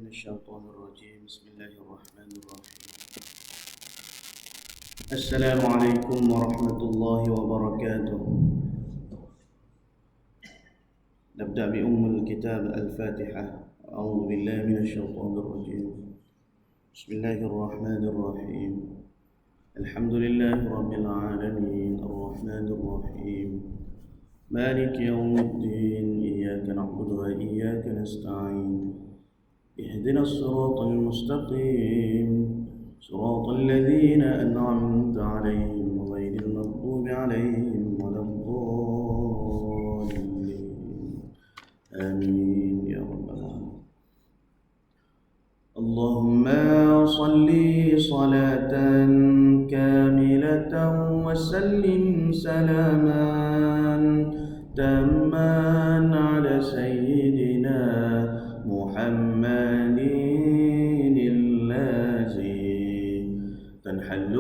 الشيطان الرجيم بسم الله الرحمن الرحيم السلام عليكم ورحمة الله وبركاته. نبدأ بأم الكتاب الفاتحة. أعوذ بالله من الشيطان الرجيم بسم الله الرحمن الرحيم الحمد لله رب العالمين الرحمن الرحيم مالك يوم الدين إياك نعبد وإياك نستعين اهدنا الصراط المستقيم صراط الذين أنعمت عليهم غير المغضوب عليهم ولا الضالين آمين يا رب العالمين. اللهم صل صلاة كاملة وسلم سلاما تاما على سيدنا محمد الذي تنحل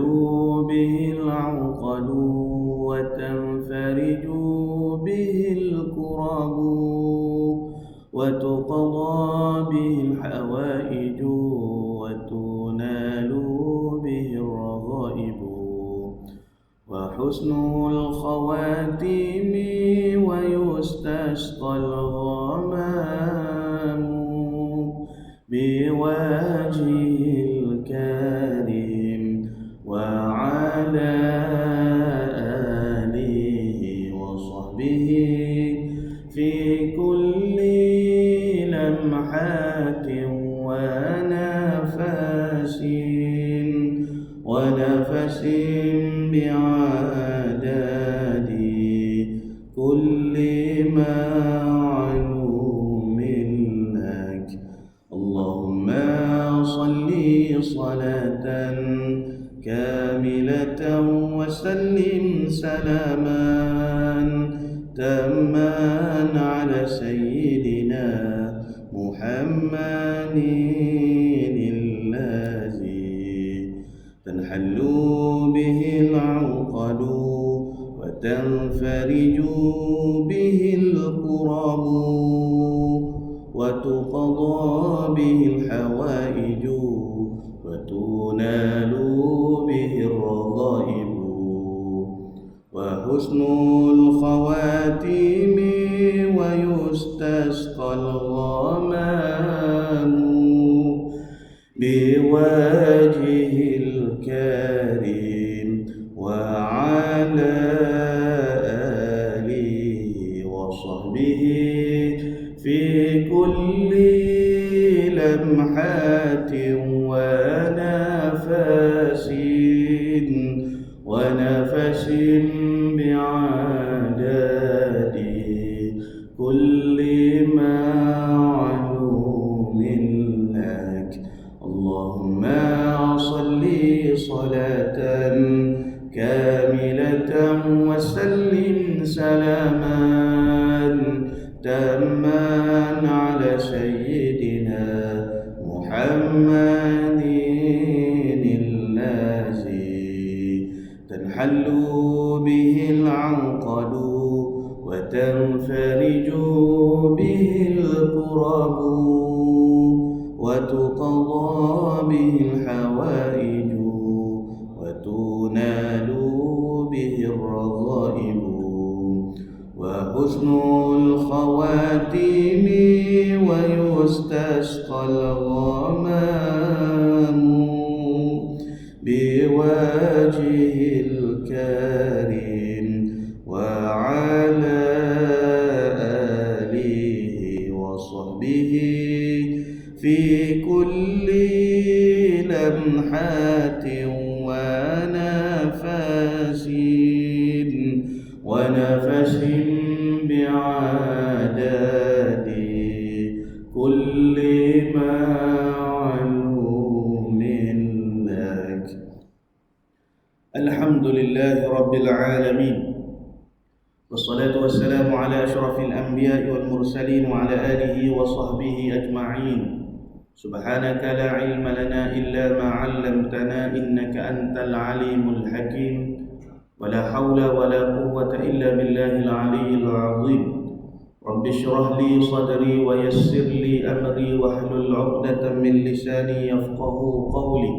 به العقد وتنفرج به الكرب وتقضى به الحوائج وتنال به الرغائب وحسن الخواتيم ويستسقى الغمام بوجهه الكريم وعلى آله وصحبه في كل لمحات ونفس بعدد كل معلوم لك. اللهم صل صلاة كاملة وسلم سلاما تاما على سيدنا محمد الذي تنحل به العقد وتنفرج به الكرب وتقضى به الحوائج وتنال به الرغائب وحسن الخواتيم ويستسقى الغمام بوجهه الكريم وعلى آله وصحبه في كل لمحات ونفس بعدد كل معلوم لك. اللهم صل صلاة كاملة وسلم سلاما تاما على سيدنا محمد الذي تنحل به العقد وتنفرج به الكرب وتقضى به الحوائج وتنال به الرغائب وحسن الخواتيم ويستسقى الغمام بوجهه الكريم وعلى آله وصحبه في كل لمحات ونفس بعدد كل معلوم لك. الحمد لله رب العالمين والصلاة والسلام على أشرف الأنبياء والمرسلين وعلى آله وصحبه أجمعين. سبحانك لا علم لنا إلا ما علمتنا إنك أنت العليم الحكيم ولا حول ولا قوة إلا بالله العلي العظيم. رب اشرح لي صدري ويسر لي أمري واحلل عقدة من لساني يفقه قولي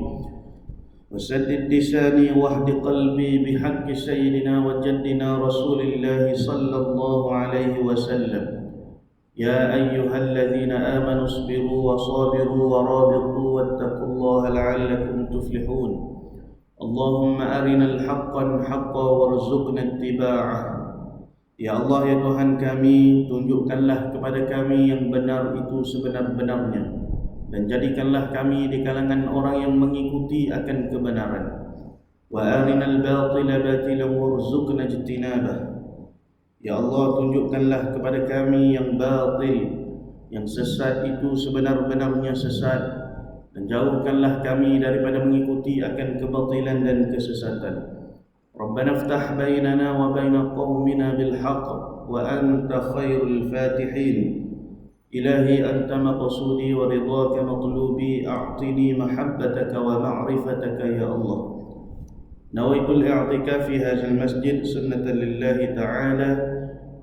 وسدد لساني واهد قلبي بحق سيدنا وجدنا رسول الله صلى الله عليه وسلم. يا أيها الذين آمنوا اصبروا وصابروا ورابطوا واتقوا الله لعلكم تفلحون. اللهم أرنا الحق حقا وارزقنا اتباعه. Ya Allah, ya Tuhan kami, tunjukkanlah kepada kami yang benar itu sebenar-benarnya, dan jadikanlah kami di kalangan orang yang mengikuti akan kebenaran. Wa arinal batila batilan warzuqna ijtinabah. Ya Allah, tunjukkanlah kepada kami yang batil, yang sesat itu sebenar-benarnya sesat, dan jauhkanlah kami daripada mengikuti akan kebatilan dan kesesatan. Rabbana iftah bainana wa baina qaumina bil haqq wa anta khairul fatihin. Ilahi anta maqsudi wa ridhaka matlubi, a'tini mahabbataka wa ma'rifataka ya Allah. Nawaitu al-i'tikaf fi hadzal masjid sunnatan lillahi ta'ala.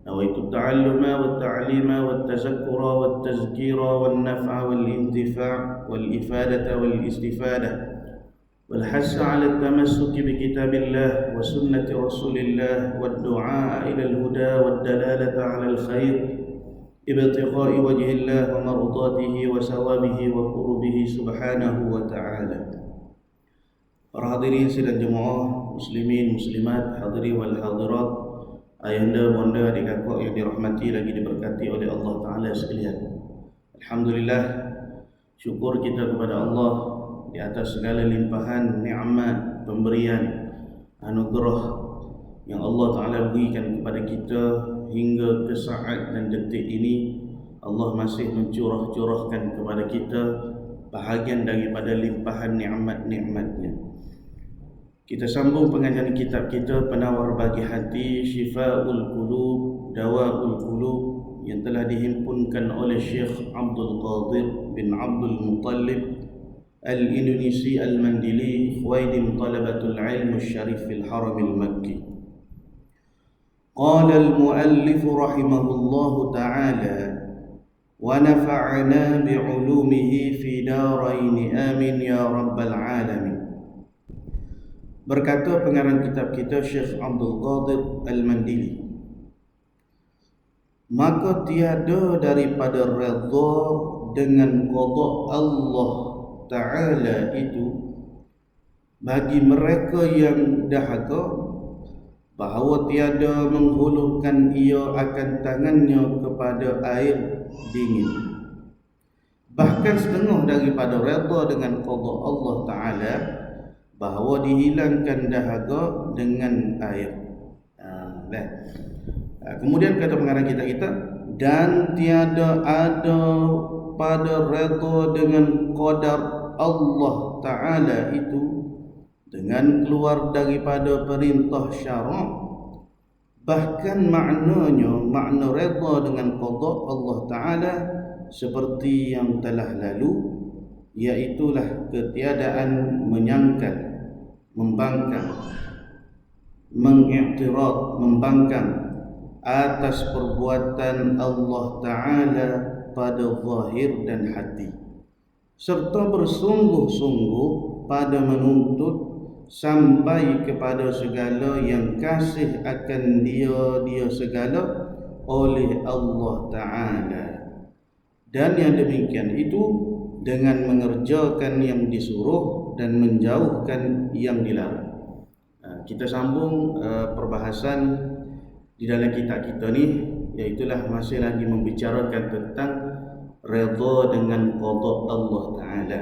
Nawaitu at-ta'alluma wat-ta'lima wat-tazakkura wat-tazkira wan-naf'a wal-intifa' wal-ifadata wal-istifadah والحث على التمسك بكتاب الله وسنة رسول الله والدعاء إلى الهدى والدلالة على الخير ابتغاء وجه الله ومرضاته وثوابه وقربه سبحانه وتعالى. Para hadirin sidang jemaah muslimin muslimat, hadiri wal hadirat, ayahanda bonda adik kakak yang dirahmati lagi diberkati oleh Allah Ta'ala sekalian. Alhamdulillah, syukur kita kepada Allah di atas segala limpahan nikmat, pemberian, anugerah yang Allah Ta'ala berikan kepada kita hingga ke saat dan detik ini. Allah masih mencurah-curahkan kepada kita bahagian daripada limpahan nikmat-nikmatnya. Kita sambung pengajian kitab kita Penawar Bagi Hati, Syifaul Qulub, Dawaul Qulub, yang telah dihimpunkan oleh Syekh Abdul Qadir bin Abdul Muttalib Al-Indonesi Al-Mandili, Khwaidim Talabatul Ilm Syarif fil Haram Al-Makki. Qala al-muallif rahimahullahu ta'ala wa nafa'ana bi'ulumihi fi darain amin ya rabbal alamin. Berkata pengarang kitab kita Syekh Abdul Qadir Al-Mandili, maka tiada daripada redha dengan qada Allah Ta'ala itu bagi mereka yang dahaga, bahawa tiada menghulurkan ia akan tangannya kepada air dingin. Bahkan setengah daripada redha dengan qada Allah Ta'ala bahawa dihilangkan dahaga dengan air. Kemudian kata pengarang kita, dan tiada ada pada redha dengan qadar Allah Ta'ala itu dengan keluar daripada perintah syarak. Bahkan makna redha dengan qada Allah Ta'ala seperti yang telah lalu, iaitulah ketiadaan menyangkal, membangkang, mengiktirad, membangkang atas perbuatan Allah Ta'ala pada zahir dan hati, serta bersungguh-sungguh pada menuntut sampai kepada segala yang kasih akan dia segala oleh Allah Ta'ala. Dan yang demikian itu dengan mengerjakan yang disuruh dan menjauhkan yang dilarang. Kita sambung perbahasan di dalam kitab kita ni, iaitulah masih lagi membicarakan tentang redha dengan qada Allah Ta'ala.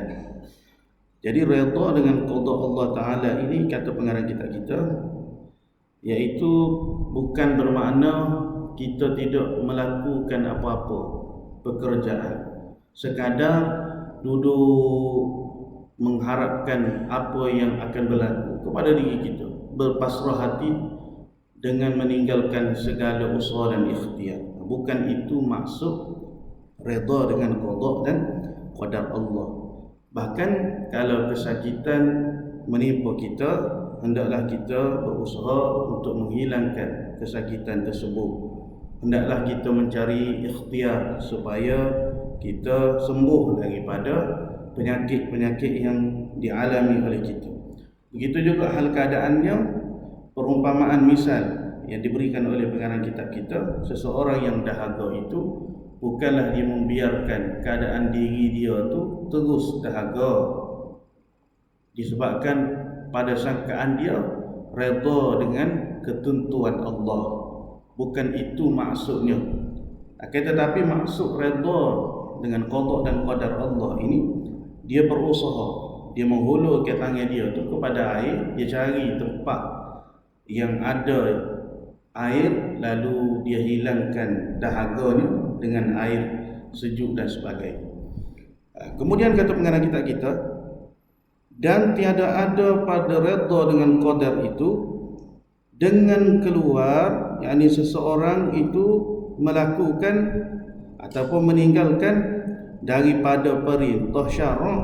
Jadi redha dengan qada Allah Ta'ala ini, kata pengarang kitab kita, iaitu bukan bermakna kita tidak melakukan apa-apa pekerjaan, sekadar duduk mengharapkan apa yang akan berlaku kepada diri kita, berpasrah hati dengan meninggalkan segala usaha dan ikhtiar. Bukan itu maksud redha dengan qada dan qadar Allah. Bahkan kalau kesakitan menimpa kita, hendaklah kita berusaha untuk menghilangkan kesakitan tersebut hendaklah kita mencari ikhtiar supaya kita sembuh daripada penyakit-penyakit yang dialami oleh kita. Begitu juga hal keadaannya, perumpamaan misal yang diberikan oleh pengarang kitab kita, seseorang yang dahaga itu bukanlah dia membiarkan keadaan diri dia tu terus dahaga, disebabkan pada sangkaan dia redha dengan ketentuan Allah. Bukan itu maksudnya. Akan tetapi maksud redha dengan qada dan qadar Allah ini, dia berusaha, dia menghulurkan tangan dia tu kepada air, dia cari tempat yang ada air, lalu dia hilangkan dahaganya dengan air sejuk dan sebagainya. Kemudian kata pengarang kitab kita, dan tiada ada pada redha dengan qadar itu dengan keluar, yakni seseorang itu melakukan ataupun meninggalkan daripada perintah syarak.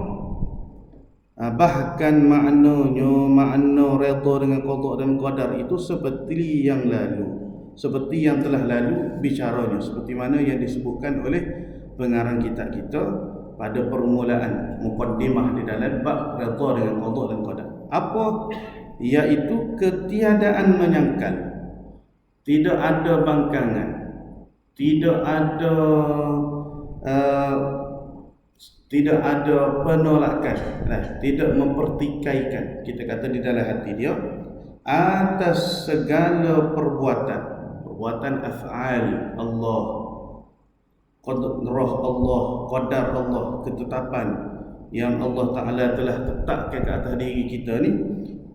Bahkan makna redha dengan qada dan qadar itu seperti yang lalu, seperti yang telah lalu bicaranya, seperti mana yang disebutkan oleh pengarang kitab kita pada permulaan muqaddimah di dalam bab redha dengan qada dan qadar. Apa? Iaitu ketiadaan menyangkal, tidak ada bangkangan, tidak ada penolakan, tidak mempertikaikan, kita kata di dalam hati dia, atas segala perbuatan af'al Allah, qadrah Allah, qadar Allah, ketetapan yang Allah Ta'ala telah tetapkan ke atas diri kita ni,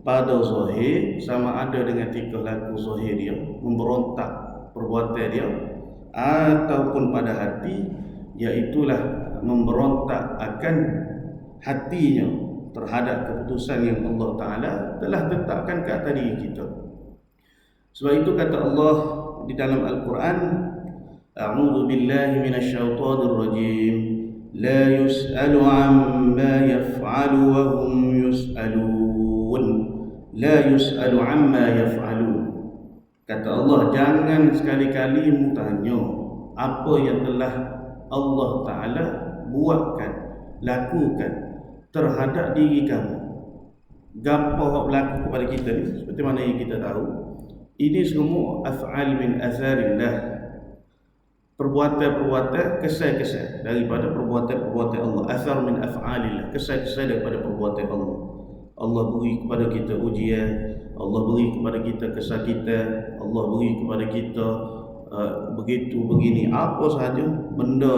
pada zahir sama ada dengan tingkah laku zahir dia, memberontak perbuatan dia, ataupun pada hati, iaitulah memberontak akan hatinya terhadap keputusan yang Allah Ta'ala telah tetapkan ke atas diri kita. Sebab itu kata Allah di dalam Al-Quran, a'udzu billahi minasyaitonir rajim, la yus'alu amma yaf'alu wa hum yus'alun, la yus'alu amma yaf'alun. Kata Allah, jangan sekali-kali mu tanya apa yang telah Allah Ta'ala buatkan, lakukan terhadap diri kamu. Gapo yang berlaku kepada kita ni, seperti mana yang kita tahu, ini semua af'al min azarillah, perbuatan-perbuatan, kesan-kesan daripada perbuatan-perbuatan Allah. Athar min af'alillah, kesan-kesan daripada perbuatan Allah. Allah beri kepada kita ujian, Allah beri kepada kita kesakitan, Allah beri kepada kita begitu begini, apa sahaja benda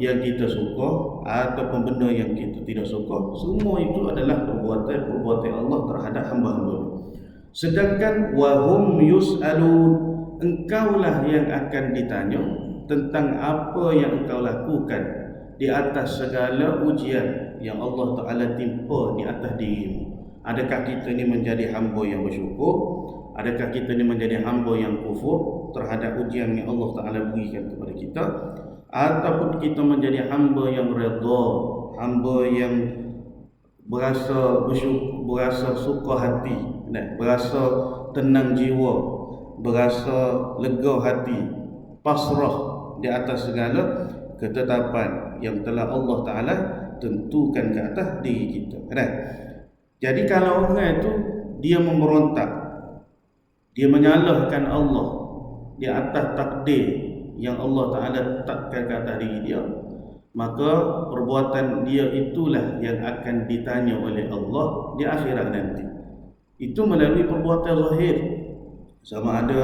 yang kita suka ataupun benda yang kita tidak suka, semua itu adalah perbuatan Allah terhadap hamba-hamba. Sedangkan wahum yus'alun, engkaulah yang akan ditanya tentang apa yang engkau lakukan di atas segala ujian yang Allah Ta'ala timpa di atas dirimu. Adakah kita ini menjadi hamba yang bersyukur? Adakah kita ini menjadi hamba yang kufur terhadap ujian yang Allah Ta'ala berikan kepada kita? Ataupun kita menjadi hamba yang redha, hamba yang berasa bersyukur, berasa suka hati, berasa tenang jiwa, berasa lega hati, pasrah di atas segala ketetapan yang telah Allah Ta'ala tentukan ke atas diri kita. Jadi kalau orang itu dia memberontak, dia menyalahkan Allah di atas takdir yang Allah Ta'ala tetapkan ke atas diri dia, maka perbuatan dia itulah yang akan ditanya oleh Allah di akhirat nanti. Itu melalui perbuatan zahir, sama ada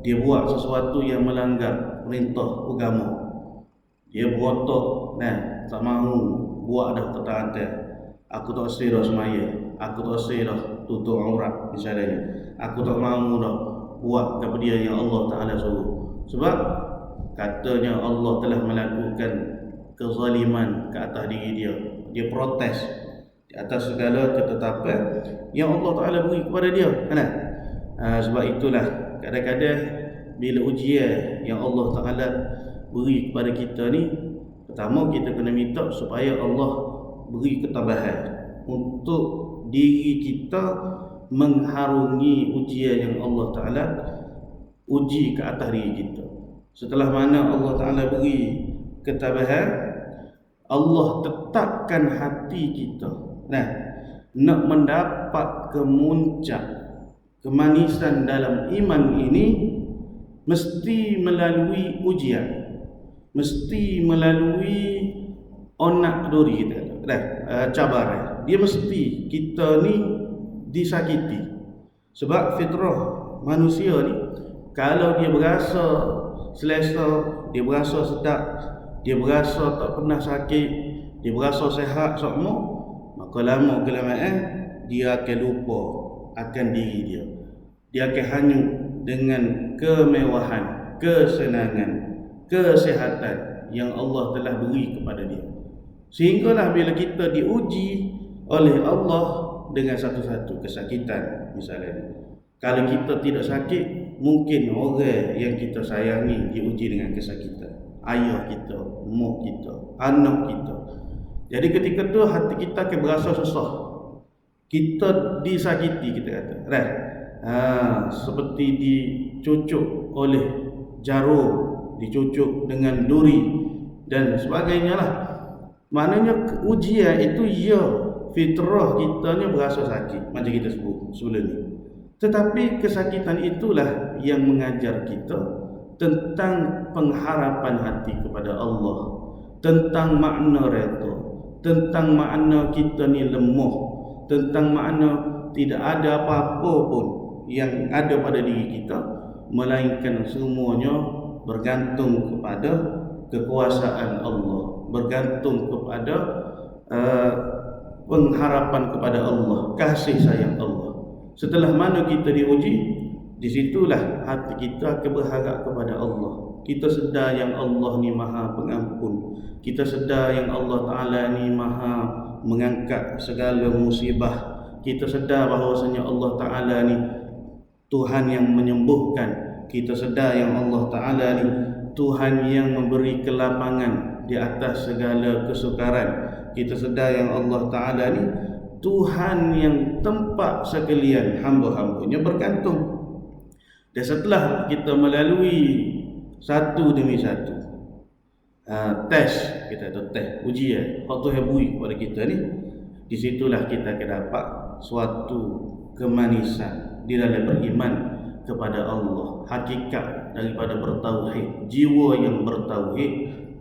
dia buat sesuatu yang melanggar perintah agama, dia berotok, tak mahu buat dah ketaatan, aku tak sirah semaya, aku tak sirah tutup aurat misalnya, aku tak mahu dah buat kepada dia yang Allah Ta'ala suruh. Sebab katanya Allah telah melakukan kezaliman ke atas diri dia, dia protes di atas segala ketetapan yang Allah Ta'ala beri kepada dia. Sebab itulah kadang-kadang bila ujian yang Allah Ta'ala beri kepada kita ni, pertama kita kena minta supaya Allah beri ketabahan untuk diri kita mengharungi ujian yang Allah Ta'ala uji ke atas diri kita. Setelah mana Allah Ta'ala beri ketabahan, Allah tetapkan hati kita nak mendapat kemuncak kemanisan dalam iman ini, mesti melalui ujian, mesti melalui onak duri kita cabaran. Dia mesti kita ni disakiti. Sebab fitrah manusia ni, kalau dia berasa selesa, dia berasa sedap, dia berasa tak pernah sakit, dia berasa sehat semua, maka lama kelamaan dia akan lupa akan diri dia. Dia akan hanyut dengan kemewahan, kesenangan, kesehatan yang Allah telah beri kepada dia. Sehinggalah bila kita diuji oleh Allah dengan satu-satu kesakitan, misalnya kalau kita tidak sakit, mungkin orang yang kita sayangi diuji dengan kesakitan. Ayah kita, mak kita, anak kita. Jadi ketika tu hati kita akan berasa susah. Kita disakiti, kita kata. Seperti dicucuk oleh jarum, dicucuk dengan duri dan sebagainya lah. Maknanya ujian itu fitrah kita ni berasa sakit, macam kita sebut sebelum ni. Tetapi kesakitan itulah yang mengajar kita tentang pengharapan hati kepada Allah, tentang makna redha, tentang makna kita ni lemah, tentang makna tidak ada apa-apa pun yang ada pada diri kita, melainkan semuanya bergantung kepada kekuasaan Allah, bergantung kepada pengharapan kepada Allah, kasih sayang Allah. Setelah mana kita diuji, disitulah hati kita akan berharap kepada Allah. Kita sedar yang Allah ni Maha Pengampun, kita sedar yang Allah Ta'ala ni Maha mengangkat segala musibah. Kita sedar bahawasanya Allah Ta'ala ni Tuhan yang menyembuhkan. Kita sedar yang Allah Ta'ala ni Tuhan yang memberi kelapangan di atas segala kesukaran. Kita sedar yang Allah Ta'ala ni Tuhan yang tempat sekalian hamba-hambanya bergantung. Dan setelah kita melalui satu demi satu tes, kita ada tes, ujian hak Tuhan beri kepada kita ni, disitulah kita akan dapat suatu kemanisan di dalam beriman kepada Allah, hakikat daripada bertauhid, jiwa yang bertauhid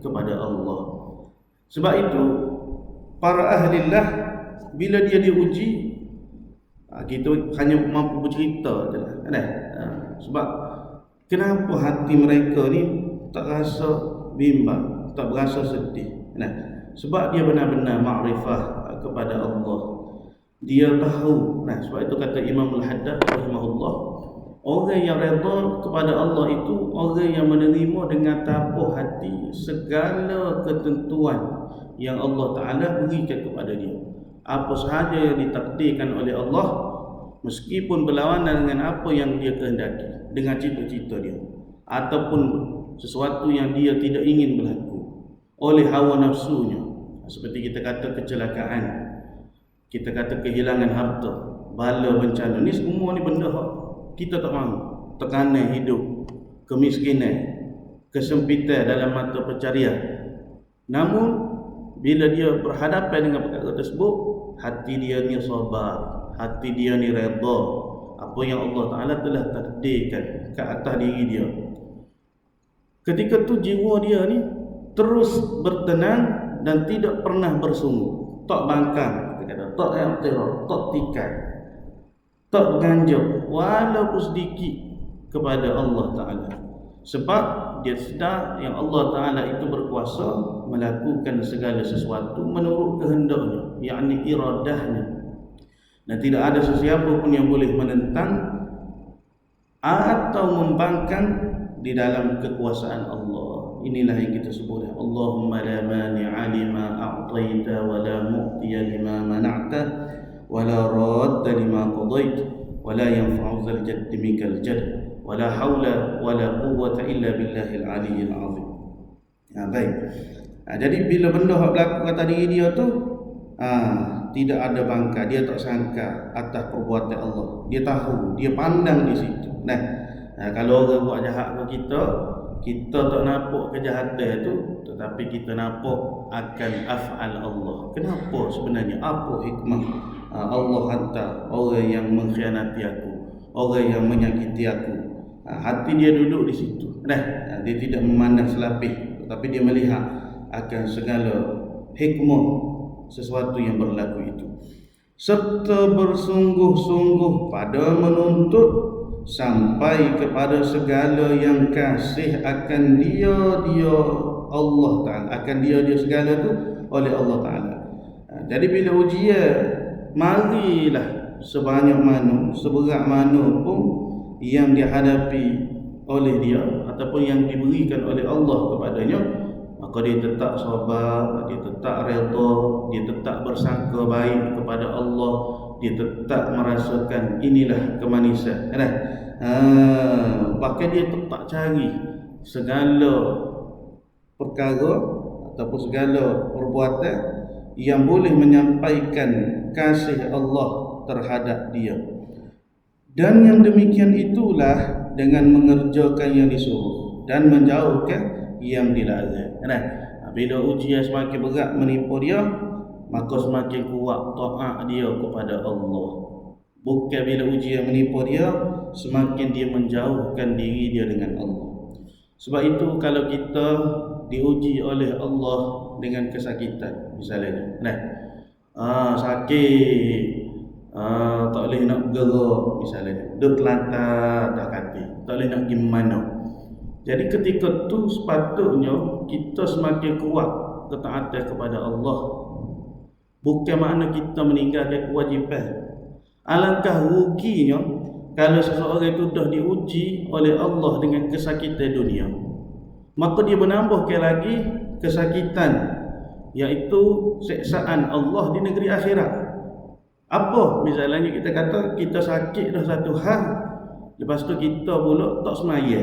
kepada Allah. Sebab itu para ahlillah bila dia diuji, kita hanya mampu bercerita je lah, sebab kenapa hati mereka ni tak rasa bimbang, tak berasa sedih, sebab dia benar-benar makrifah kepada Allah. Dia tahu, sebab itu kata Imam Al-Haddad rahimahullah, orang yang redha kepada Allah itu orang yang menerima dengan tapuh hati segala ketentuan yang Allah Ta'ala berikan kepada dia. Apa sahaja yang ditakdirkan oleh Allah, meskipun berlawanan dengan apa yang dia kehendaki, dengan cita-cita dia, ataupun sesuatu yang dia tidak ingin berlaku oleh hawa nafsunya, seperti kita kata kecelakaan, kita kata kehilangan harta, bala, bencana, ni semua ni benda kita tak mahu. Tekanan hidup, kemiskinan, kesempitan dalam mata pencarian. Namun bila dia berhadapan dengan perkara tersebut, hati dia ni sabar, hati dia ni redha apa yang Allah Ta'ala telah takdirkan ke atas diri dia. Ketika tu jiwa dia ni terus bertenang dan tidak pernah bersungguh, tak bangkang, kita kata, tak i'tiraf, tak tikai, tak berganjak walaupun sedikit kepada Allah Ta'ala. Sebab dia sedar yang Allah Ta'ala itu berkuasa melakukan segala sesuatu menurut kehendaknya, yakni iradahnya, dan tidak ada sesiapa pun yang boleh menentang atau membangkang di dalam kekuasaan Allah. Inilah yang kita sebut, Allahumma la mani'a lima a'taita wa la mu'tiya lima mana'ta wa la radda lima qadait wa la yanfa'u dzal jaddi minkal jadd wa la haula wa la quwwata illa billahil aliyyil azim. Baik. Jadi bila benda hak berlaku atas diri dia tu, tidak ada bangka, dia tak sangka atas perbuatan Allah. Dia tahu, dia pandang di situ. Kalau orang buat jahat ke kita kita tak nampak kejahatan itu, tetapi kita nampak akan af'al Allah. Kenapa sebenarnya? Apa hikmah Allah hantar orang yang mengkhianati aku, orang yang menyakiti aku? Hati dia duduk di situ. Dia tidak memandang selapih, tetapi dia melihat akan segala hikmah sesuatu yang berlaku itu, serta bersungguh-sungguh pada menuntut sampai kepada segala yang kasih akan dia Allah Ta'ala, akan dia segala tu oleh Allah Ta'ala. Jadi bila ujian, marilah sebanyak mana, seberat mana pun yang dihadapi oleh dia ataupun yang diberikan oleh Allah kepadanya, maka dia tetap sabar, dia tetap redha, dia tetap bersangka baik kepada Allah, dia tetap merasakan inilah kemanisan. Bahkan dia tetap cari segala perkara ataupun segala perbuatan yang boleh menyampaikan kasih Allah terhadap dia. Dan yang demikian itulah dengan mengerjakan yang disuruh dan menjauhkan yang dilarang. Bila ujian semakin berat menimpa dia, maka semakin kuat taat dia kepada Allah. Bukan bila ujian menimpa dia, semakin dia menjauhkan diri dia dengan Allah. Sebab itu kalau kita diuji oleh Allah dengan kesakitan, misalnya sakit, tak boleh nak bergerak, misalnya duduk telantar dah kaki, tak boleh nak pergi mana. Jadi ketika tu sepatutnya kita semakin kuat ketaatan kepada Allah. Bukan makna kita meninggalkan kewajipan. Alangkah ruginya kalau seseorang itu dah diuji oleh Allah dengan kesakitan dunia, maka dia menambahkan lagi kesakitan, iaitu siksaan Allah di negeri akhirat. Apa? Misalnya kita kata kita sakit dah satu hal, lepas tu kita pula tak semaya.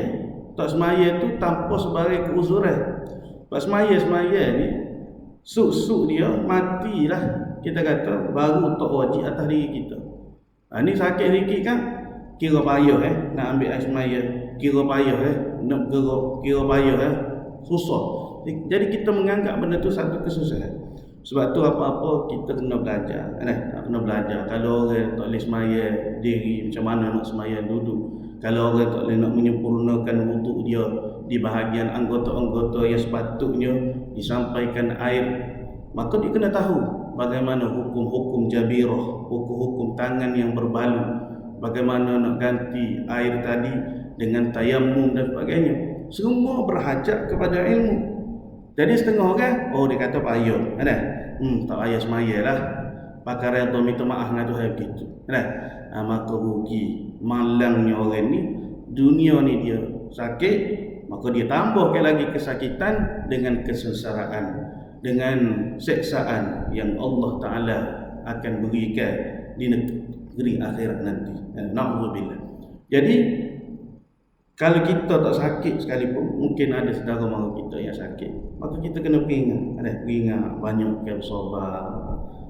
Tak semaya tu tanpa sebagai keuzuran. Lepas semaya ni suk-suk dia matilah, kita kata baru tak wajib atas diri kita. Ni sakit sikit kan, kira payah nak ambil air semaya, kira payah nak bergerak, kira payah susah. Jadi kita menganggap benda tu satu kesusahan. Sebab tu apa-apa kita kena belajar. Kena belajar. Kalau orang tak boleh semaya diri, macam mana nak semaya duduk. Kalau orang tak boleh nak menyempurnakan wuduk dia di bahagian anggota-anggota yang sepatutnya disampaikan air, maka dia kena tahu bagaimana hukum-hukum jabirah, hukum-hukum tangan yang berbalu, bagaimana nak ganti air tadi dengan tayammum dan sebagainya. Semua berhajat kepada ilmu. Jadi setengah orang, dia kata payah, tak payah semaya lah, pakai redha minta maaf dengan Tuhan begitu. Maka rugi, malangnya orang ni, dunia ni dia sakit, maka dia tambahkan lagi kesakitan dengan kesengsaraan, dengan siksaan yang Allah Ta'ala akan berikan di negeri akhirat nanti. Na'udzubillah. Jadi kalau kita tak sakit sekalipun, mungkin ada saudara mara kita yang sakit, maka kita kena ingat banyak ke bersabar,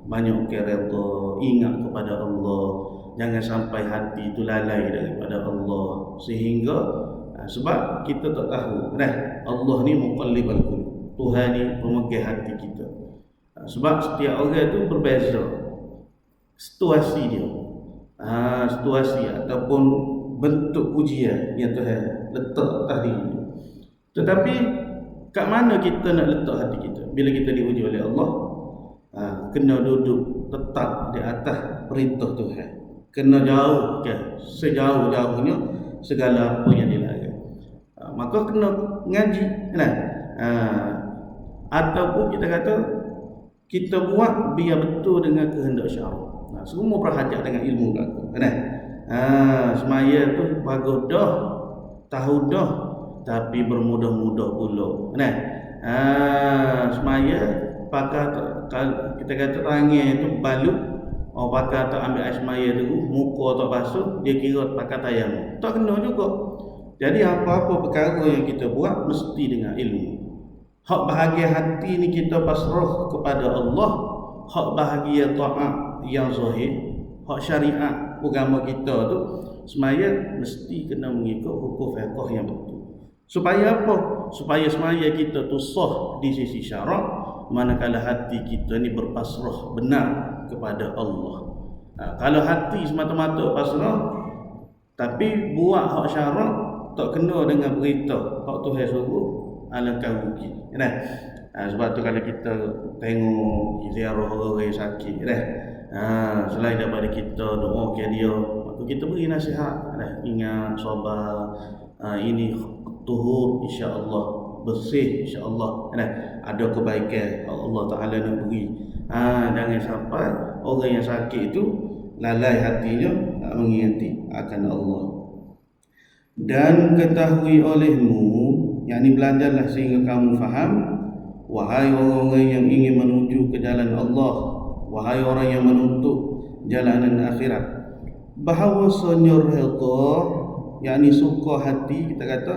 banyak ke redha, ingat kepada Allah. Jangan sampai hati itu lalai daripada Allah, sehingga sebab kita tak tahu Allah ni muqallibal qulub, Tuhan ni pemegang hati kita. Sebab setiap orang tu berbeza situasi dia, situasi ataupun bentuk ujian yang Tuhan letak atas diri. Tetapi kat mana kita nak letak hati kita bila kita diuji oleh Allah? Kena duduk tetap di atas perintah Tuhan, kena jauhkan sejauh-jauhnya segala apa yang dilarang. Maka kena ngaji, ataupun kita kata kita buat biar betul dengan kehendak syarak. Semua berhajat dengan ilmu belaka. Semaya tu bagus dah, tahu dah, tapi bermudah-mudah pula. Semaya pakai kita kata tangan tu balut, pakai tak ambil air semaya tu, muka tak basuh, dia kira pakai tayang. Tak kena juga. Jadi apa-apa perkara yang kita buat mesti dengan ilmu. Hak bahagia hati ni kita pasrah kepada Allah, hak bahagia taat yang zahir, hak syariat agama kita tu semaya mesti kena mengikut hukum fiqh yang betul. Supaya apa? Supaya semaya kita tu sah di sisi syarak, manakala hati kita ni berpasrah benar kepada Allah. Kalau hati semata-mata pasrah tapi buat hak syarak tak kena dengan berita hak Tuhan suruh, alangkah rugi. Kan? Sebab tu kalau kita tengok ziarah orang yang sakit dah, selain daripada kita doa ke dia, maka kita beri nasihat dah, ingat sabar, ini tuhur insya-Allah, bersih insya-Allah, ada kebaikan Allah Taala nak beri. Jangan sampai orang yang sakit itu lalai hatinya tak mengingati akan Allah. Dan ketahui olehmu, yakni belajarlah sehingga kamu faham, wahai orang-orang yang ingin menuju ke jalan Allah, wahai orang yang menuntut jalanan akhirat, bahawasanya redha, yakni suka hati, kita kata,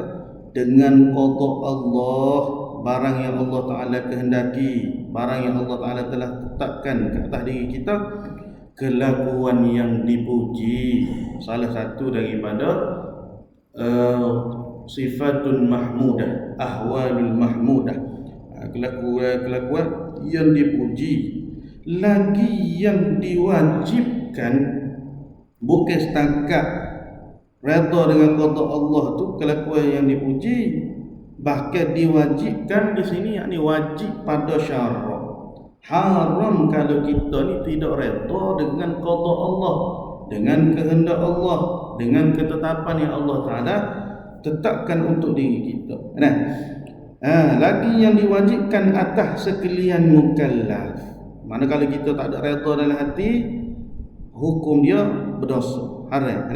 dengan qada Allah, barang yang Allah Ta'ala kehendaki, barang yang Allah Ta'ala telah tetapkan ke atas diri kita, kelakuan yang dipuji, salah satu daripada sifatun mahmudah, ahwalul mahmudah, kelakuan yang dipuji, lagi yang diwajibkan, bukan setakat redha dengan qada Allah tu kelakuan yang dipuji, bahkan diwajibkan di sini, yakni wajib pada syarak. Haram kalau kita ni tidak redha dengan qada Allah, dengan kehendak Allah, dengan ketetapan yang Allah Ta'ala tetapkan untuk diri kita. Lagi yang diwajibkan atas sekalian mukallaf. Mana kalau kita tak ada redha dalam hati, hukum dia berdosa, haram.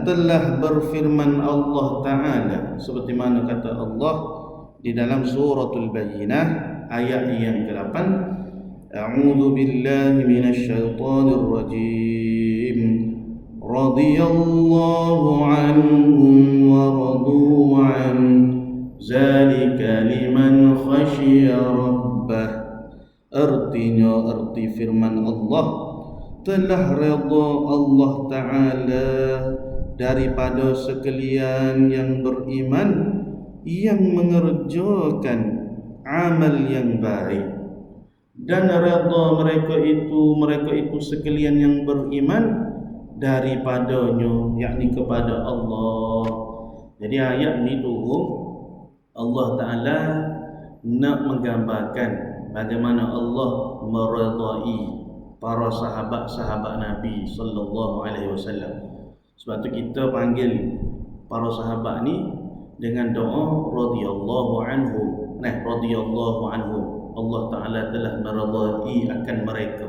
Telah berfirman Allah Ta'ala, seperti mana kata Allah di dalam suratul Bayyinah ayat yang ke-8, A'udzu billahi minasyaitonir rajim. Radiyallahu anhum wa radu an, zalika liman khashiya rabbah. Artinya, arti firman Allah, telah redha Allah Ta'ala daripada sekalian yang beriman, yang mengerjakan amal yang baik. Dan redha mereka itu sekalian yang beriman daripadanya, yakni kepada Allah. Jadi ayat ni turun, Allah Ta'ala nak menggambarkan bagaimana Allah meredai para sahabat-sahabat Nabi sallallahu alaihi wasallam. Sebab tu kita panggil para sahabat ni dengan doa radhiyallahu anhum. Radhiyallahu anhum, Allah Ta'ala telah meredai akan mereka.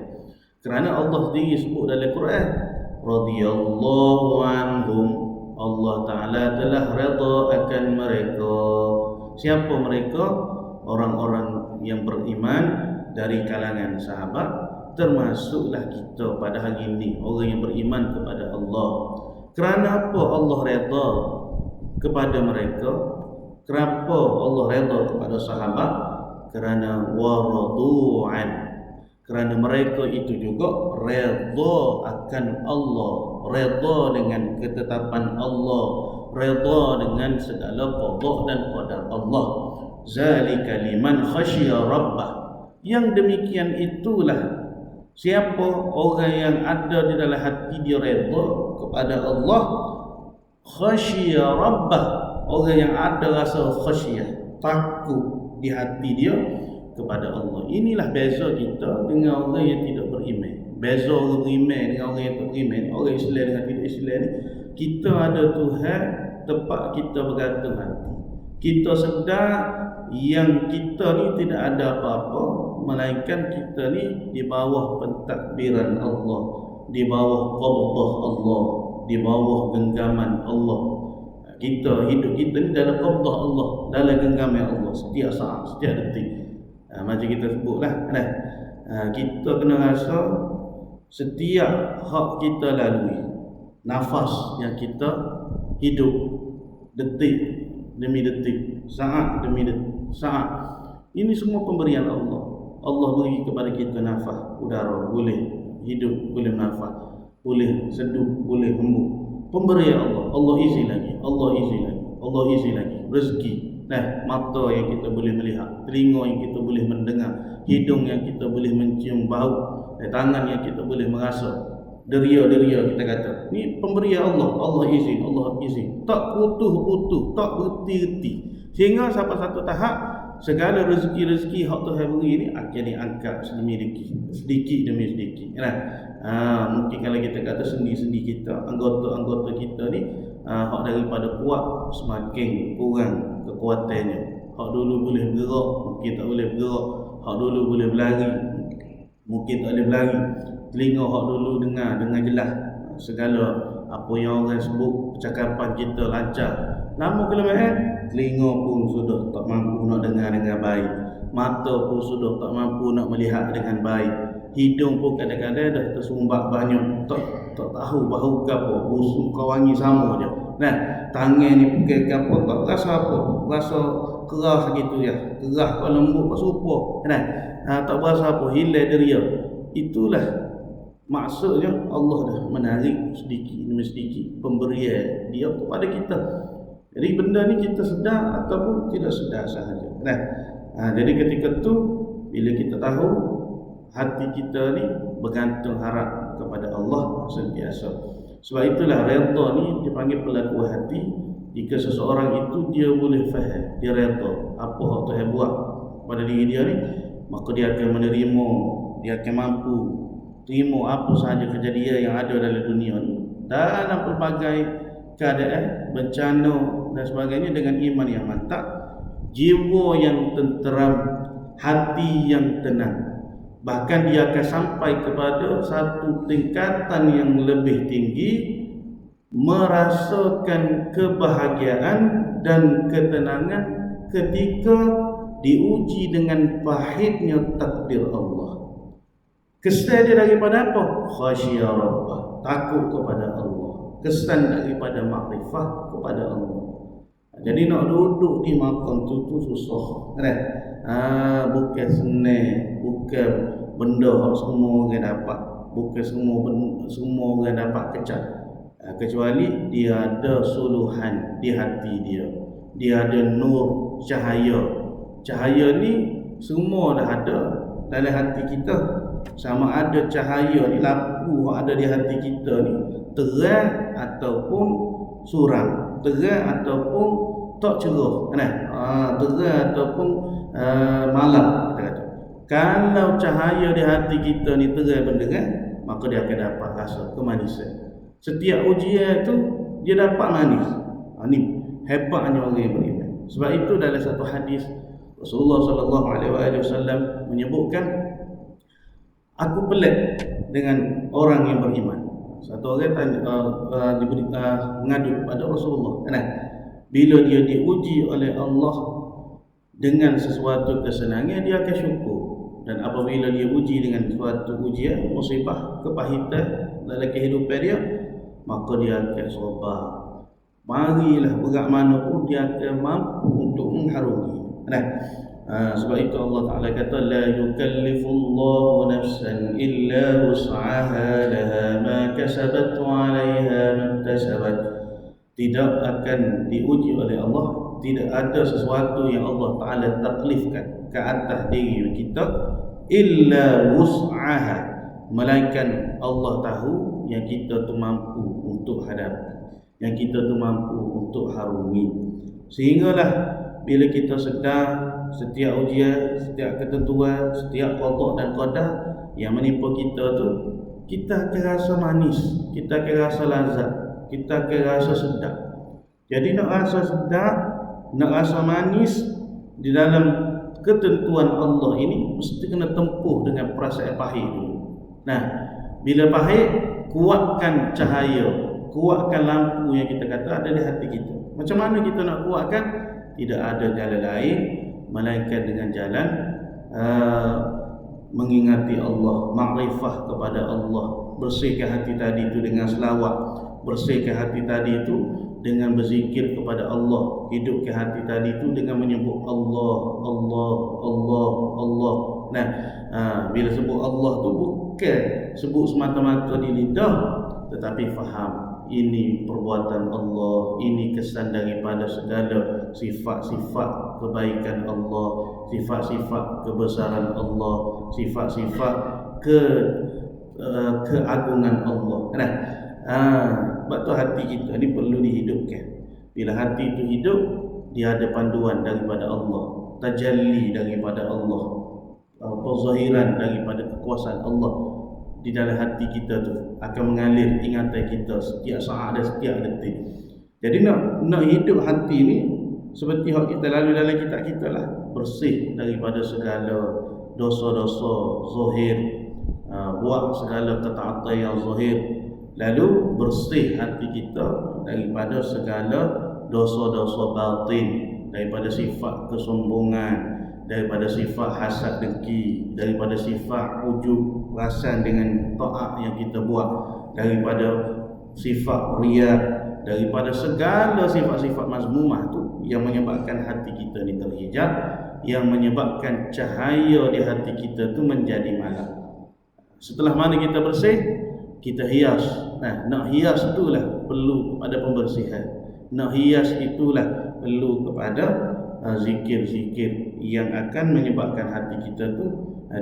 Kerana Allah sendiri sebut dalam Quran, radhiyallahu anhum, Allah Ta'ala telah redha akan mereka. Siapa mereka? Orang-orang yang beriman dari kalangan sahabat, termasuklah kita pada hari ini, orang yang beriman kepada Allah. Kerana apa Allah redha kepada mereka? Kenapa Allah redha kepada sahabat? Kerana waradu'an, kerana mereka itu juga redha akan Allah, redha dengan ketetapan Allah, redha dengan segala qada dan qadar Allah. Zalika liman khashiya rabbah, yang demikian itulah siapa orang yang ada di dalam hati dia redha kepada Allah, khashiya rabbah, orang yang ada rasa khasyah, takut di hati dia kepada Allah. Inilah beza kita dengan orang yang tidak beriman. Beza orang beriman dengan orang yang tak beriman, orang Islam dengan tidak Islam ni, kita ada Tuhan tempat kita bergantung hati. Kita sedar yang kita ni tidak ada apa-apa, melainkan kita ni di bawah pentadbiran Allah, di bawah qabdah Allah, di bawah genggaman Allah. Kita hidup kita ni dalam qabdah Allah, dalam genggaman Allah setiap saat, setiap detik. Macam kita sebutlah, kita kena rasa setiap hak kita lalui, nafas yang kita hidup, detik demi detik, saat demi saat, ini semua pemberian Allah. Allah beri kepada kita nafas udara, boleh hidup, boleh nafas, boleh seduh, boleh hembus. Pemberian Allah, Allah isi lagi, Allah isi lagi. Allah isi lagi rezeki. Nah, mata yang kita boleh melihat, telinga yang kita boleh mendengar, hidung yang kita boleh mencium bau, tangan yang kita boleh merasa, deria-deria kita kata. Ni pemberian Allah. Allah izin, Allah izin. Tak putus-putus, tak berhenti-henti. Sehingga sampai satu tahap segala rezeki-rezeki hak Tuhan beri ni akan diangkat sedikit demi sedikit. Mungkin kalau kita kata sendi-sendi kita, anggota-anggota kita ni hak daripada kuat semakin kurang kekuatannya. Hak dulu boleh bergerak mungkin tak boleh bergerak. Hak dulu boleh berlari mungkin tak boleh berlari. Telinga hak dulu dengar jelas segala apa yang orang sebut percakapan kita lancar. Lama kelamaan telinga pun sudah tak mampu nak dengar dengan baik, mata pun sudah tak mampu nak melihat dengan baik, hidung pun kadang-kadang dah tersumbat banyak, tak tahu bau ke apa, busuk ke wangi sama je. Nah, tangan ni pegang ke apa tak rasa apa, rasa keras gitu ya, keras ke lembut ke serupa. Nah, tak berasa apa, hilang deria. Itulah maksudnya Allah dah menarik sedikit demi sedikit pemberian dia kepada kita. Jadi benda ni kita sedar ataupun tidak sedar sahaja. Jadi ketika tu bila kita tahu hati kita ni bergantung harap kepada Allah sentiasa. Sebab itulah redha ni dipanggil pelaku hati. Jika seseorang itu dia boleh faham, dia redha apa yang Tuhan buat pada diri dia ni, maka dia akan menerima, dia akan mampu terima apa sahaja kejadian yang ada dalam dunia ni dalam pelbagai keadaan, bencana dan sebagainya dengan iman yang mantap, jiwa yang tenteram, hati yang tenang. Bahkan dia akan sampai kepada satu tingkatan yang lebih tinggi, merasakan kebahagiaan dan ketenangan ketika diuji dengan pahitnya takdir Allah. Kesan dia daripada apa? Khasyiyah Rabbah, takut kepada Allah. Kesan daripada makrifah kepada Allah. Jadi nak duduk di makam tu susah. Bukan senang, bukan benda semua orang dapat, bukan semua orang dapat kecat. Kecuali dia ada suluhan di hati dia. Dia ada nur, cahaya. Cahaya ni semua dah ada dalam hati kita. Sama ada cahaya ni, lampu yang ada di hati kita ni terang ataupun suram, terang ataupun tak cerah, terang ataupun malam kita kata. Kalau cahaya di hati kita ni terang benderang, maka dia akan dapat rasa kemanisan. Setiap ujian tu dia dapat manis. Ni hebatnya orang yang beriman. Sebab itu dalam satu hadis Rasulullah sallallahu alaihi wasallam menyebutkan, aku pelik dengan orang yang beriman. Satu orang mengadu kepada Rasulullah. Bila dia diuji oleh Allah dengan sesuatu kesenangan, dia akan syukur. Dan apabila dia uji dengan suatu ujian, musibah, kepahitan dalam kehidupan dia, maka dia akan sabar. Marilah berat mana pun dia akan mampu untuk mengharungi. Sebab itu Allah Ta'ala kata, la yukallifullahu nafsan illa wus'aha laha ma kasabat wa 'alaiha maktasabat. Tidak akan diuji oleh Allah, tidak ada sesuatu yang Allah Ta'ala taklifkan ke atas diri kita illa wus'aha, melainkan Allah tahu yang kita tu mampu untuk hadapi, yang kita tu mampu untuk harungi. Sehinggalah bila kita sedar setiap ujian, setiap ketentuan, setiap qada dan qadar yang menimpa kita tu, kita akan rasa manis, kita akan rasa lazat, kita akan rasa sedap. Jadi nak rasa sedap, nak rasa manis di dalam ketentuan Allah ini, mesti kena tempuh dengan perasaan pahit dulu. Bila pahit, kuatkan cahaya, kuatkan lampu yang kita kata ada di hati kita. Macam mana kita nak kuatkan? Tidak ada jalan lain melainkan dengan jalan mengingati Allah, makrifah kepada Allah. Bersihkan hati tadi itu dengan selawat, bersihkan hati tadi itu dengan berzikir kepada Allah, hidupkan hati tadi itu dengan menyebut Allah, Allah, Allah, Allah. Bila sebut Allah tu bukan sebut semata-mata di lidah, tetapi faham ini perbuatan Allah, ini kesan daripada segala sifat-sifat kebaikan Allah, sifat-sifat kebesaran Allah, sifat-sifat keagungan Allah. Nah, sebab tu hati kita ni perlu dihidupkan. Bila hati itu hidup, dia ada panduan daripada Allah, tajalli daripada Allah, perzahiran daripada kekuasaan Allah di dalam hati kita tu akan mengalir ingatan kita setiap saat dan setiap detik. Jadi nak hidup hati ni seperti yang kita lalu dalam kitab kita lah, bersih daripada segala dosa-dosa zahir, buat segala ketaatan yang zahir, lalu bersih hati kita daripada segala dosa-dosa batin, daripada sifat kesombongan, daripada sifat hasad dengki, daripada sifat ujub perasan dengan taat yang kita buat, daripada sifat riya, daripada segala sifat-sifat mazmumah tu yang menyebabkan hati kita ni terhijab, yang menyebabkan cahaya di hati kita tu menjadi malam. Setelah mana kita bersih, kita hias. Nak hias itulah perlu kepada pembersihan. Nak hias itulah perlu kepada zikir-zikir yang akan menyebabkan hati kita tu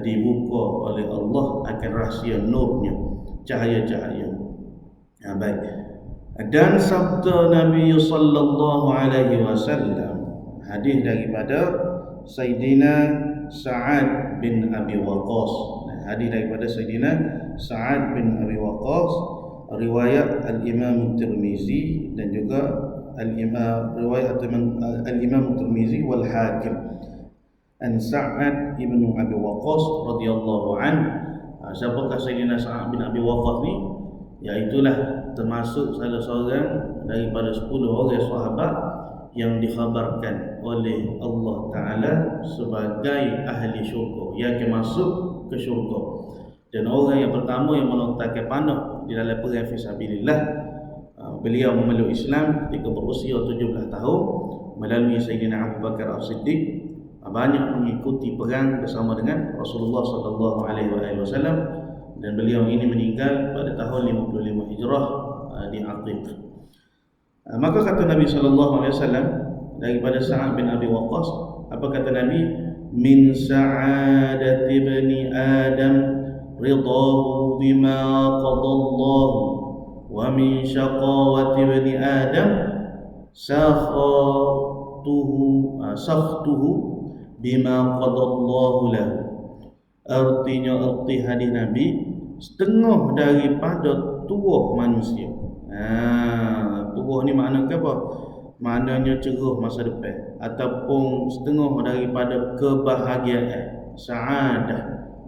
dibuka oleh Allah akan rahsia nurnya, cahaya-cahaya. Baik. Dan sabda Nabi sallallahu alaihi wasallam, hadis daripada Sayyidina Sa'ad bin Abi Waqqas. Hadis daripada Sayyidina Sa'ad bin Abi Waqqas, riwayat Al-Imam Tirmizi dan juga riwayat Al-Imam Tirmizi wal Hakim. An Sa'ad bin Abi Waqqas radhiyallahu anhu. Siapakah Sayyidina Sa'ad bin Abi Waqqas ni? Iaitulah termasuk salah seorang daripada 10 orang sahabat yang dikhabarkan oleh Allah Ta'ala sebagai ahli syurga, yang akan masuk ke syurga. Dan orang yang pertama yang melontarkan panah di dalam perang fisabilillah, beliau memeluk Islam ketika berusia 17 tahun melalui Sayyidina Abu Bakar As-Siddiq. Banyak mengikuti perang bersama dengan Rasulullah sallallahu alaihi wasallam, dan beliau ini meninggal pada tahun 55 Hijrah di Aqiq. Maka kata Nabi sallallahu alaihi wasallam daripada Sa'ad bin Abi Waqqas, apa kata Nabi? Min sa'adati ibni Adam ridahu bima qadallahu, wa min syaqawati ibni Adam sakhtuhu bima qadallahu lahu. Artinya, arti hadis Nabi, setengah daripada tuah manusia. Tuah ni makna apa? Maknanya cerah masa depan, ataupun setengah daripada kebahagiaan, sa'adah,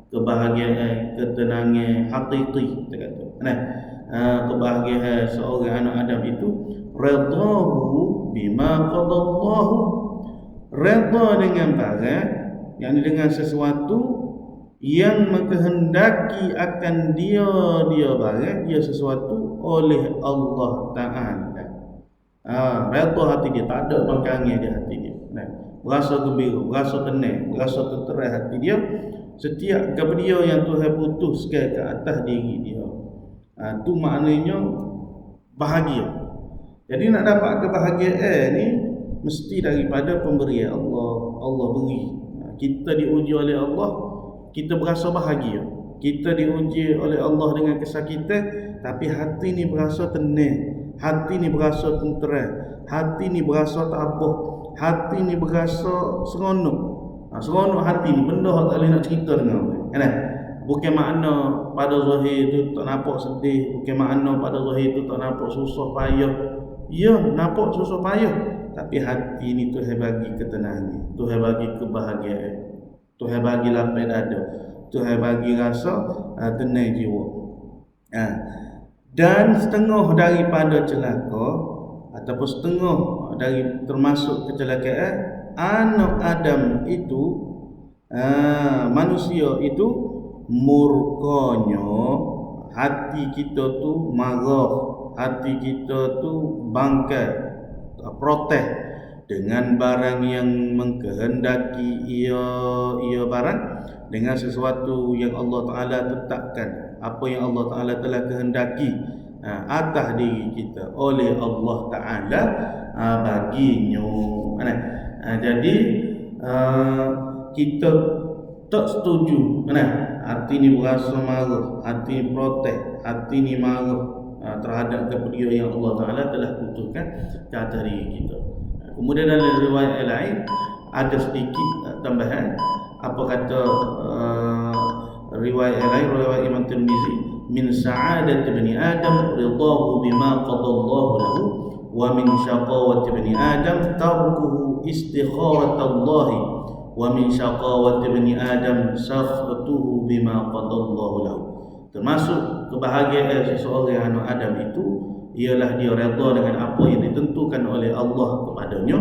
kebahagiaan, ketenangan hakiki, kita kata. Kebahagiaan seorang anak Adam itu redahu bima qadallahu, reda dengan barang, yakni dengan sesuatu yang mengkehendaki akan dia barang, dia sesuatu oleh Allah Ta'ala. Reda hati dia, tak ada bangkangan di hati dia. Berasa gembira, berasa tenang, berasa tenteram hati dia setiap kepada dia yang Tuhan putuskan ke atas diri dia. Tu maknanya bahagia. Jadi nak dapat kebahagiaan ni mesti daripada pemberian Allah. Allah beri. Kita diuji oleh Allah, kita berasa bahagia. Kita diuji oleh Allah dengan kesakitan, tapi hati ni berasa tenang, hati ni berasa tenteram, hati ni berasa tabah, hati ni berasa seronok. Seronok hati ni benda tak boleh nak cerita dengan orang, kan? Bukan makna pada zahir tu tak nampak sedih, bukan makna pada zahir tu tak nampak susah payah. Ya, nampak susah payah, tapi hati ni Tuhan bagi ketenangan, Tuhan bagi kebahagiaan, Tuhan bagi lapang dada, Tuhan bagi rasa tenang jiwa. Dan setengah daripada celaka ataupun setengah dari termasuk kecelakaan anak Adam itu, manusia itu murkanya, hati kita tu marah, hati kita tu bangkai, protes dengan barang yang mengkehendaki ia barang, dengan sesuatu yang Allah Ta'ala tetapkan, apa yang Allah Ta'ala telah kehendaki atas diri kita oleh Allah Ta'ala baginya. Jadi kita tak setuju hati ni berasa marah, hati ni protes, hati ni marah terhadap kepergian yang Allah Ta'ala telah putuskan ke atas diri kita. Kemudian dalam riwayat lain ada sedikit tambahan. Apa kata riwayat lain, riwayat Imam Tirmizi, min sa'adat bani Adam ridahu bima qadallahu lahu wa min syaqawati bani Adam tarkuhu istikharatallahi wa min syaqawati bani Adam sakhatuhu bima qadallahu lahu. Termasuk kebahagiaan seseorang anak Adam itu ialah dia redha dengan apa yang ditentukan oleh Allah kepadanya,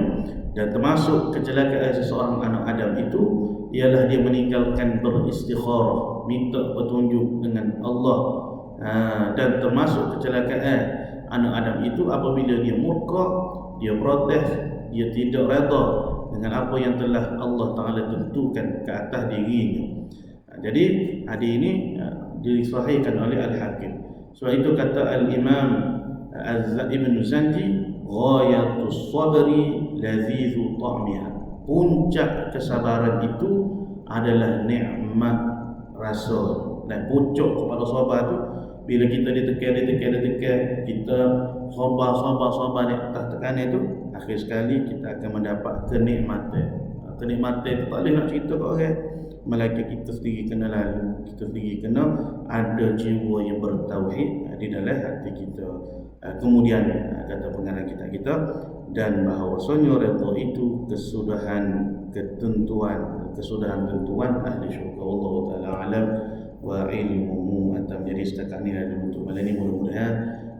dan termasuk kecelakaan seseorang anak Adam itu ialah dia meninggalkan beristikharah, minta petunjuk dengan Allah. Dan termasuk kecelakaan anak Adam itu apabila dia murka, dia protes, dia tidak redha dengan apa yang telah Allah Ta'ala tentukan ke atas dirinya. Jadi hadis ini disahihkan oleh Al-Hakim. Sebab itu kata Al-Imam Ibn Zanji, ghayatus sabri lazizu ta'miha. Puncak kesabaran itu adalah nikmat rasa. Dan puncak kepada sabar itu bila kita ditekan, kita sabar di atas tekanan itu, akhir sekali kita akan mendapat kenikmatan. Kenikmatan itu tak boleh nak cerita kat orang, melainkan kita sendiri kena lalu, kita sendiri kena ada jiwa yang bertauhid di dalam hati kita. Kemudian kata pengarang kita dan bahawasanya redha itu kesudahan tentuan ahli syurga. Allah Ta'ala alam wa ilmuhu atam. Jadi setakat ini ada untuk malam ini. Mudah-mudahan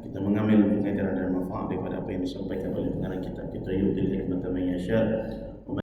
kita mengambil pengajaran dan manfaat daripada apa yang disampaikan oleh pengarang kita. Kita yu'til hikmata man yasha'